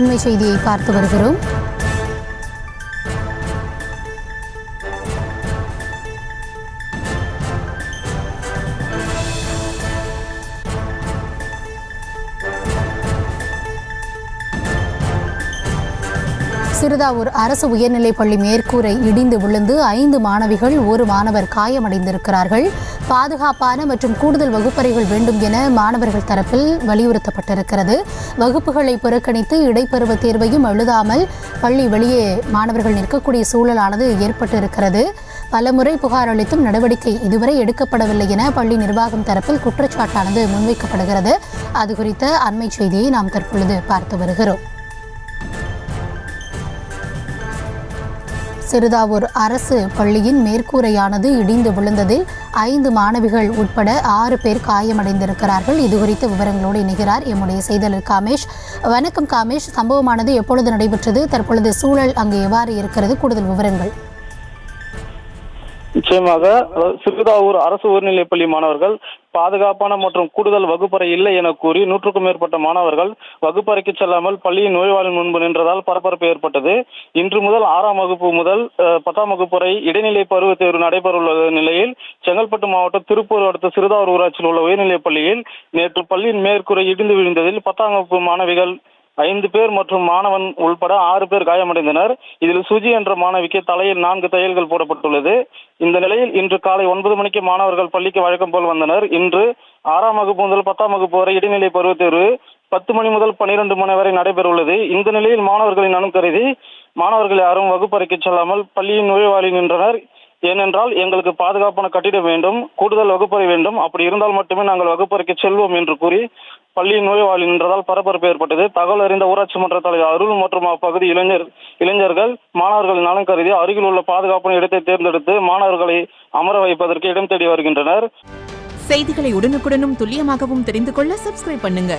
அண்மை செய்தியை பார்த்து வருகிறோம். சிறுதாவூர் அரசு உயர்நிலைப் பள்ளி மேற்கூரை இடிந்து விழுந்து 5 மாணவிகள் 1 மாணவர் காயமடைந்திருக்கிறார்கள். பாதுகாப்பான மற்றும் கூடுதல் வகுப்பறைகள் வேண்டும் என மாணவர்கள் தரப்பில் வலியுறுத்தப்பட்டிருக்கிறது. வகுப்புகளை புறக்கணித்து இடைப்பருவ தேர்வையும் எழுதாமல் பள்ளி வெளியே மாணவர்கள் நிற்கக்கூடிய சூழலானது ஏற்பட்டிருக்கிறது. பலமுறை புகார் அளித்தும் நடவடிக்கை இதுவரை எடுக்கப்படவில்லை என பள்ளி நிர்வாகம் தரப்பில் குற்றச்சாட்டானது முன்வைக்கப்படுகிறது. அது குறித்த அண்மை செய்தியை நாம் தற்பொழுது பார்த்து வருகிறோம். சிறுதாவூர் அரசு பள்ளியின் மேற்கூரையானது இடிந்து விழுந்ததில் 5 மாணவிகள் உட்பட 6 பேர் காயமடைந்திருக்கிறார்கள். இது குறித்த விவரங்களோடு இணைகிறார் எம்முடைய செய்தியாளர் காமேஷ். வணக்கம் காமேஷ், சம்பவமானது எப்பொழுது நடைபெற்றது, தற்பொழுது சூழல் அங்கு எவ்வாறு இருக்கிறது, கூடுதல் விவரங்கள்? நிச்சயமாக சிறுதாவூர் அரசு உயர்நிலைப் பள்ளி மாணவர்கள் பாதுகாப்பான மற்றும் கூடுதல் வகுப்பறை இல்லை என கூறி 100க்கும் மேற்பட்ட மாணவர்கள் வகுப்பறைக்கு செல்லாமல் பள்ளியின் நுழைவாயில் முன்பு நின்றதால் பரபரப்பு ஏற்பட்டது. இன்று முதல் 6ஆம் வகுப்பு முதல் 10ஆம் வகுப்பு வரை இடைநிலை பருவத் தேர்வு நடைபெறவுள்ள நிலையில் செங்கல்பட்டு மாவட்டம் திருப்பூர் அடுத்த சிறுதாவூர் ஊராட்சியில் உள்ள உயர்நிலைப் பள்ளியில் நேற்று பள்ளியின் மேற்கூரை இடிந்து விழுந்ததில் 10ஆம் வகுப்பு மாணவிகள் 5 பேர் மற்றும் மாணவன் உள்பட 6 பேர் காயமடைந்தனர். இதில் சுஜி என்ற மாணவிக்கு தலையில் 4 தையல்கள் போடப்பட்டுள்ளது. இந்த நிலையில் இன்று காலை 9 மணிக்கு மாணவர்கள் பள்ளிக்கு வழக்கம் போல் வந்தனர். இன்று 6ஆம் வகுப்பு முதல் 10ஆம் வகுப்பு வரை இடைநிலை பருவத் தேர்வு 10 மணி முதல் 12 மணி வரை நடைபெறவுள்ளது. இந்த நிலையில் மாணவர்களின் நலன் கருதி மாணவர்கள் யாரும் வகுப்பறைக்கு செல்லாமல் பள்ளியின் நுழைவாயில் நின்றனர். ஏனென்றால் எங்களுக்கு பாதுகாப்பான கட்டிடம் வேண்டும், கூடுதல் வகுப்பறை வேண்டும், அப்படி இருந்தால் மட்டுமே நாங்கள் வகுப்பறைக்கு செல்வோம் என்று கூறி பள்ளியின் நுழைவாயில் நின்றதால் பரபரப்பு ஏற்பட்டது. தகவல் அறிந்த ஊராட்சி மன்ற தலைவர் அருள் மற்றும் அப்பகுதி இளைஞர்கள் மாணவர்களின் நலன் கருதி அருகில் உள்ள பாதுகாப்பான இடத்தை தேர்ந்தெடுத்து மாணவர்களை அமர வைப்பதற்கு இடம் தேடி வருகின்றனர். செய்திகளை உடனுக்குடனும் துல்லியமாகவும் தெரிந்து கொள்ள சப்ஸ்கிரைப் பண்ணுங்க.